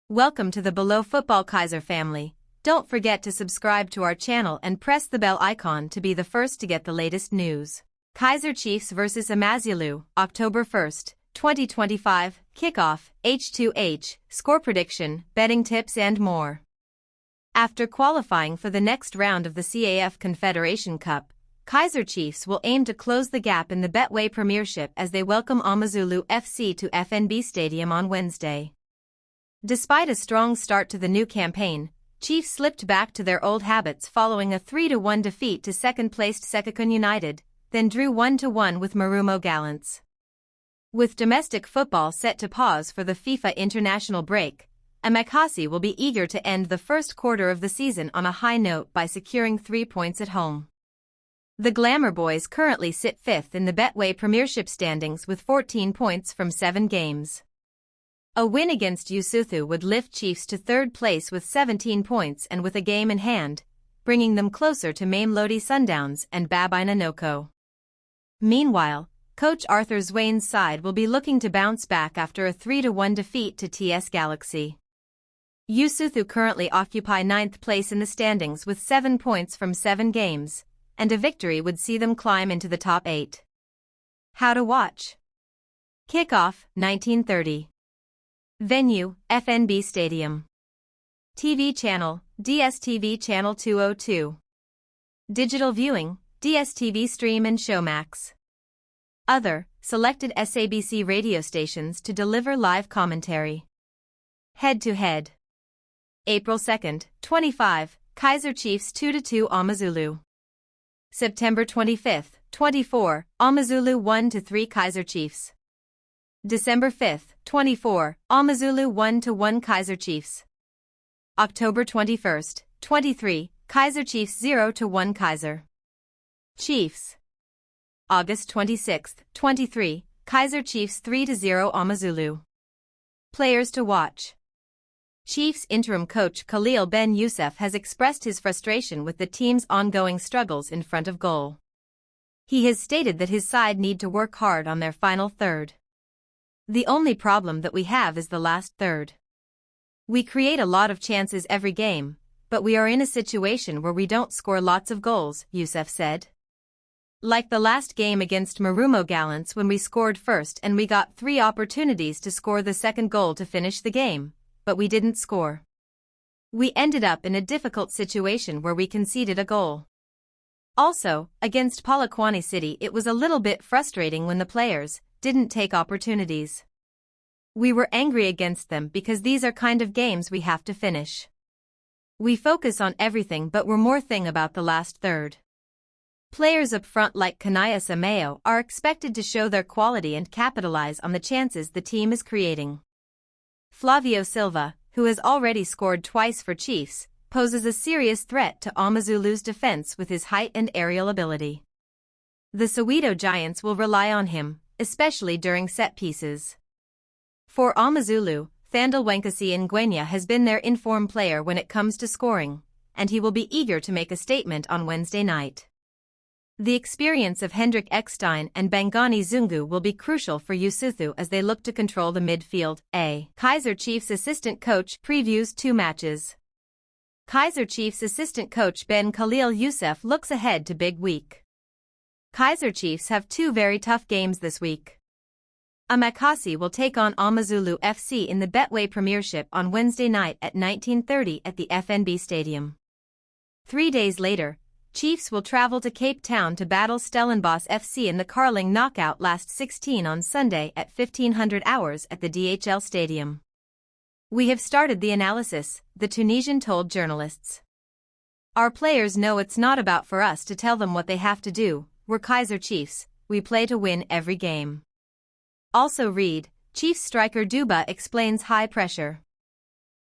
Welcome to the Below Football Kaizer family. Don't forget to subscribe to our channel and press the bell icon to be the first to get the latest news. Kaizer Chiefs vs Amazulu, October 1st, 2025, kickoff, H2H, score prediction, betting tips and more. After qualifying for the next round of the CAF Confederation Cup, Kaizer Chiefs will aim to close the gap in the Betway Premiership as they welcome Amazulu FC to FNB Stadium on Wednesday. Despite a strong start to the new campaign, Chiefs slipped back to their old habits following a 3-1 defeat to second-placed Sekakun United, then drew 1-1 with Marumo Gallants. With domestic football set to pause for the FIFA international break, Kaze will be eager to end the first quarter of the season on a high note by securing 3 points at home. The Glamour Boys currently sit 5th in the Betway Premiership standings with 14 points from 7 games. A win against Lesotho would lift Chiefs to 3rd place with 17 points and with a game in hand, bringing them closer to mamelodi Sundowns and Babina Noko. Meanwhile, coach Arthur Zwane's side will be looking to bounce back after a 3-1 defeat to TS Galaxy. Lesotho currently occupy 9th place in the standings with 7 points from 7 games, and a victory would see them climb into the top 8. How to watch. Kickoff, 19:30. Venue, FNB Stadium. TV channel, DStv channel 202. Digital viewing, DStv Stream and Showmax. Other, selected SABC radio stations to deliver live commentary. Head-to-head. April 2nd, 25, Kaizer Chiefs 2-2 Amazulu. September 25th, 24, Amazulu 1-3 Kaizer Chiefs. December 5th, 24, Amazulu 1-1 Kaizer Chiefs. October 21st, 23, Kaizer Chiefs 0-1 Kaizer Chiefs. August 26th, 23, Kaizer Chiefs 3-0 Amazulu. Players to watch. Chiefs interim coach Khalil Ben Youssef has expressed his frustration with the team's ongoing struggles in front of goal. He has stated that his side need to work hard on their final third. The only problem that we have is the last third. We create a lot of chances every game, but we are in a situation where we don't score lots of goals, Youssef said. Like the last game against Marumo Gallants when we scored first and we got 3 opportunities to score the second goal to finish the game, but we didn't score. We ended up in a difficult situation where we conceded a goal. Also, against Polokwane City it was a little bit frustrating when the players didn't take opportunities. We were angry against them because these are kind of games we have to finish. We focus on everything but we're more thing about the last third. Players up front like Kaizer Mayo are expected to show their quality and capitalize on the chances the team is creating. Flavio Silva, who has already scored twice for Chiefs, poses a serious threat to Amazulu's defense with his height and aerial ability. The Soweto Giants will rely on him, especially during set pieces. For Amazulu, Thandal Wenkasi Ngwenya has been their in-form player when it comes to scoring, and he will be eager to make a statement on Wednesday night. The experience of Hendrik Eckstein and Bangani Zungu will be crucial for Lesotho as they look to control the midfield. Kaizer Chiefs assistant coach previews 2 matches. Kaizer Chiefs assistant coach Ben Khalil Youssef looks ahead to big week. Kaizer Chiefs have 2 very tough games this week. Kaze will take on Amazulu FC in the Betway Premiership on Wednesday night at 19:30 at the FNB Stadium. 3 days later, Chiefs will travel to Cape Town to battle Stellenbosch FC in the Carling Knockout last 16 on Sunday at 1500 hours at the DHL Stadium. We have started the analysis, the Tunisian told journalists. Our players know it's not about for us to tell them what they have to do. We're Kaizer Chiefs, we play to win every game. Also read, Chiefs striker Duba explains high pressure.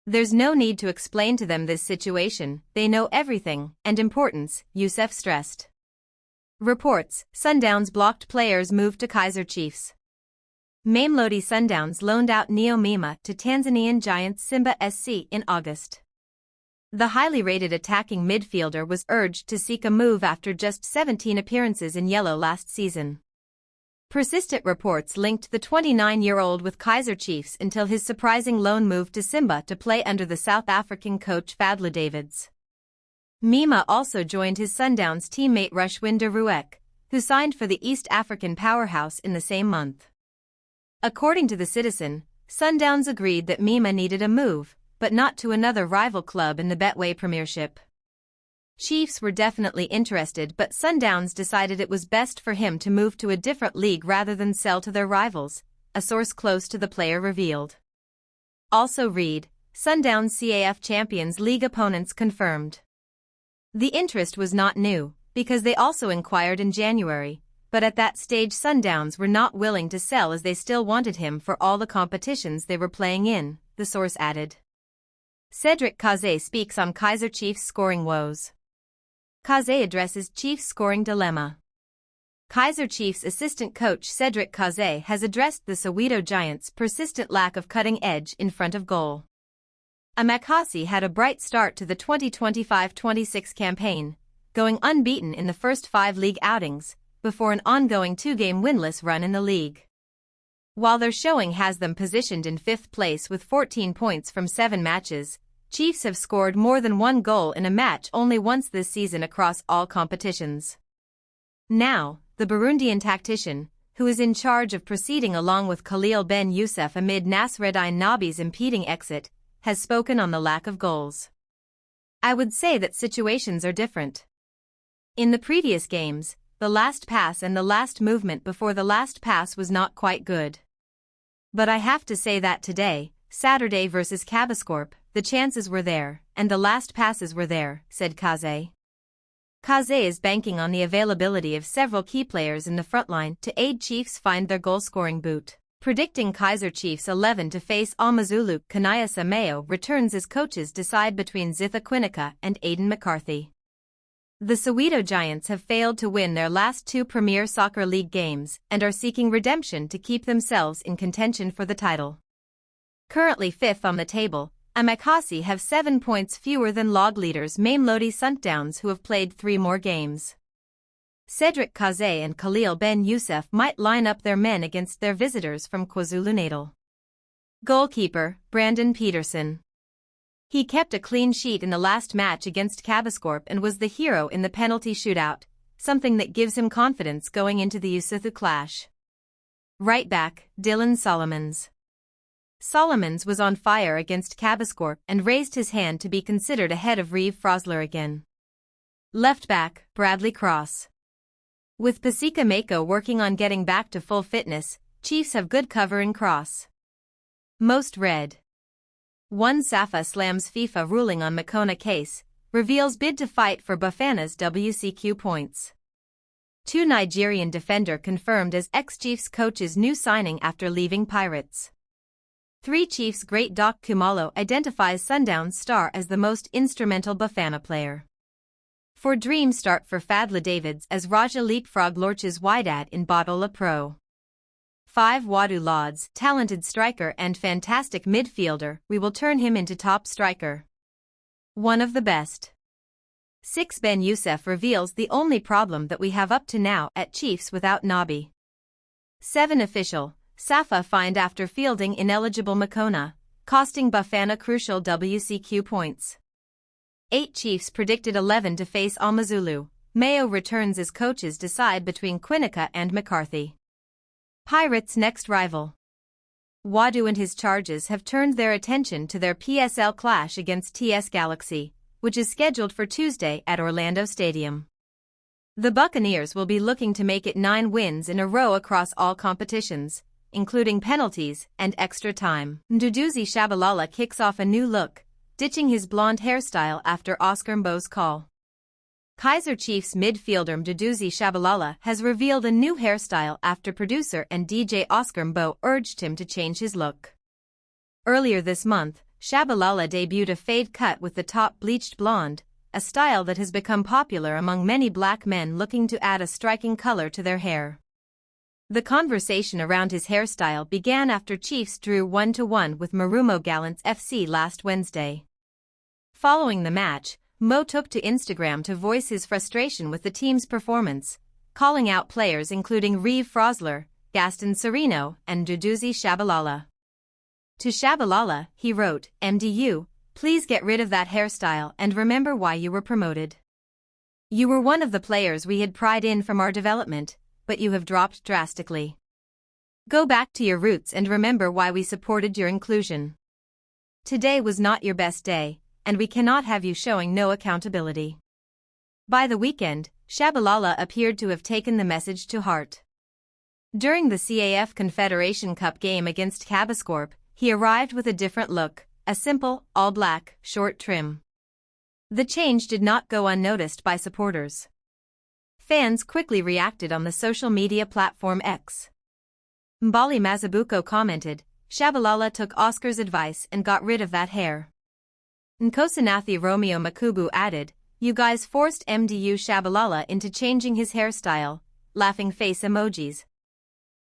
There's no need to explain to them this situation, they know everything, and importance, Youssef stressed. Reports, Sundowns blocked players move to Kaizer Chiefs. Mamelodi Sundowns loaned out Neo Mima to Tanzanian giant Simba SC in August. The highly rated attacking midfielder was urged to seek a move after just 17 appearances in yellow last season. Persistent reports linked the 29-year-old with Kaizer Chiefs until his surprising loan move to Simba to play under the South African coach Fadlu Davids. Mima also joined his Sundowns teammate Rushwin de Ruek, who signed for the East African powerhouse in the same month. According to the Citizen, Sundowns agreed that Mima needed a move, but not to another rival club in the Betway Premiership. Chiefs were definitely interested, but Sundowns decided it was best for him to move to a different league rather than sell to their rivals, a source close to the player revealed. Also read, Sundowns CAF Champions League opponents confirmed. The interest was not new, because they also inquired in January, but at that stage Sundowns were not willing to sell as they still wanted him for all the competitions they were playing in, the source added. Cedric Kaze speaks on Kaizer Chiefs scoring woes. Kaze addresses Chiefs scoring dilemma. Kaizer Chiefs assistant coach Cedric Kaze has addressed the Soweto Giants' persistent lack of cutting edge in front of goal. Amakasi had a bright start to the 2025-26 campaign, going unbeaten in the first 5 league outings, before an ongoing 2-game winless run in the league. While their showing has them positioned in 5th place with 14 points from 7 matches, Chiefs have scored more than 1 goal in a match only once this season across all competitions. Now, the Burundian tactician, who is in charge of proceeding along with Khalil Ben Youssef amid Nasreddine Nabi's impeding exit, has spoken on the lack of goals. I would say that situations are different. In the previous games, the last pass and the last movement before the last pass was not quite good. But I have to say that today, Saturday versus Kabascorp, the chances were there, and the last passes were there, said Kaze. Kaze is banking on the availability of several key players in the frontline to aid Chiefs find their goal-scoring boot. Predicting Kaizer Chiefs 11 to face Amazulu. Kaniasa Mayo returns as coaches decide between Zitha Quinica and Aidan McCarthy. The Soweto Giants have failed to win their last 2 Premier Soccer League games and are seeking redemption to keep themselves in contention for the title. Currently 5th on the table, Amakasi have 7 points fewer than log leaders Mamelodi Sundowns, who have played 3 more games. Cedric Kaze and Khalil Ben Youssef might line up their men against their visitors from KwaZulu-Natal. Goalkeeper, Brandon Peterson. He kept a clean sheet in the last match against Kabascorp and was the hero in the penalty shootout, something that gives him confidence going into the Usuthu clash. Right back, Dylan Solomons. Solomons was on fire against Kabascorp and raised his hand to be considered ahead of Reeve Frosler again. Left back, Bradley Cross. With Pasika Mako working on getting back to full fitness, Chiefs have good cover in Cross. Most read. 1 Safa slams FIFA ruling on Makona case, reveals bid to fight for Bafana's WCQ points. 2 Nigerian defender confirmed as ex-Chiefs coach's new signing after leaving Pirates. 3 Chiefs great Doc Kumalo identifies Sundowns star as the most instrumental Bafana player. 4 Dream start for Fadlu Davids as Raja leapfrog Lorches Wydad in Botola Pro. 5 Wadu Lodz, talented striker and fantastic midfielder, we will turn him into top striker. One of the best. 6 Ben Youssef reveals the only problem that we have up to now at Chiefs without Nabi. 7 Official, Safa fined after fielding ineligible Makona, costing Bafana crucial WCQ points. 8 Chiefs predicted 11 to face Amazulu. Mayo returns as coaches decide between Quinica and McCarthy. Pirates' next rival. Wadu and his charges have turned their attention to their PSL clash against TS Galaxy, which is scheduled for Tuesday at Orlando Stadium. The Buccaneers will be looking to make it 9 wins in a row across all competitions, including penalties and extra time. Nduduzi Shabalala kicks off a new look, ditching his blonde hairstyle after Oscar Mbo's call. Kaizer Chiefs midfielder Nduduzi Shabalala has revealed a new hairstyle after producer and DJ Oscar Mbo urged him to change his look. Earlier this month, Shabalala debuted a fade cut with the top bleached blonde, a style that has become popular among many black men looking to add a striking color to their hair. The conversation around his hairstyle began after Chiefs drew 1-1 with Marumo Gallants FC last Wednesday. Following the match, Mo took to Instagram to voice his frustration with the team's performance, calling out players including Reeve Frosler, Gaston Sereno, and Duduzi Shabalala. To Shabalala, he wrote, "MDU, please get rid of that hairstyle and remember why you were promoted. You were one of the players we had pride in from our development, but you have dropped drastically. Go back to your roots and remember why we supported your inclusion. Today was not your best day, and we cannot have you showing no accountability." By the weekend, Shabalala appeared to have taken the message to heart. During the CAF Confederation Cup game against Cabascorp, he arrived with a different look, a simple, all-black, short trim. The change did not go unnoticed by supporters. Fans quickly reacted on the social media platform X. Mbali Mazabuko commented, "Shabalala took Oscar's advice and got rid of that hair." Nkosanathi Romeo Makubu added, "You guys forced MDU Shabalala into changing his hairstyle," laughing face emojis.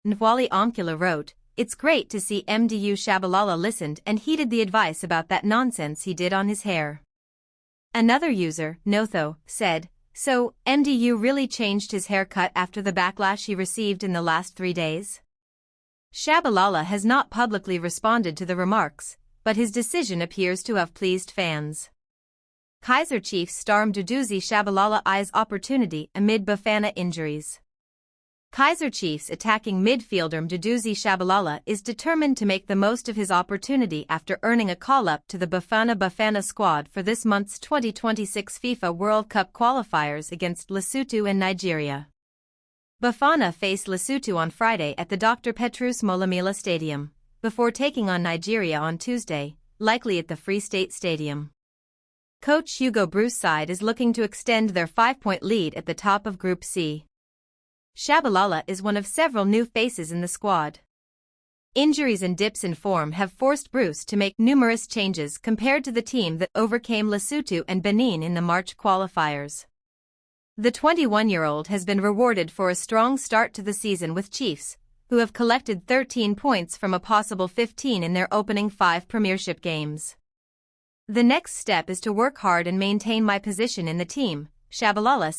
Nwali Omkula wrote, "It's great to see MDU Shabalala listened and heeded the advice about that nonsense he did on his hair." Another user, Notho, said, "So, MDU really changed his haircut after the backlash he received in the last 3 days?" Shabalala has not publicly responded to the remarks, but his decision appears to have pleased fans. Kaizer Chiefs star Duduzi Shabalala eyes opportunity amid Bafana injuries. Kaizer Chiefs attacking midfielder Duduzi Shabalala is determined to make the most of his opportunity after earning a call-up to the Bafana squad for this month's 2026 FIFA World Cup qualifiers against Lesotho and Nigeria. Bafana faced Lesotho on Friday at the Dr. Petrus Molamila Stadium, before taking on Nigeria on Tuesday, likely at the Free State Stadium. Coach Hugo Bruce's side is looking to extend their 5-point lead at the top of Group C. Shabalala is one of several new faces in the squad. Injuries and dips in form have forced Bruce to make numerous changes compared to the team that overcame Lesotho and Benin in the March qualifiers. The 21-year-old has been rewarded for a strong start to the season with Chiefs, who have collected 13 points from a possible 15 in their opening 5 Premiership games. "The next step is to work hard and maintain my position in the team," Shabalala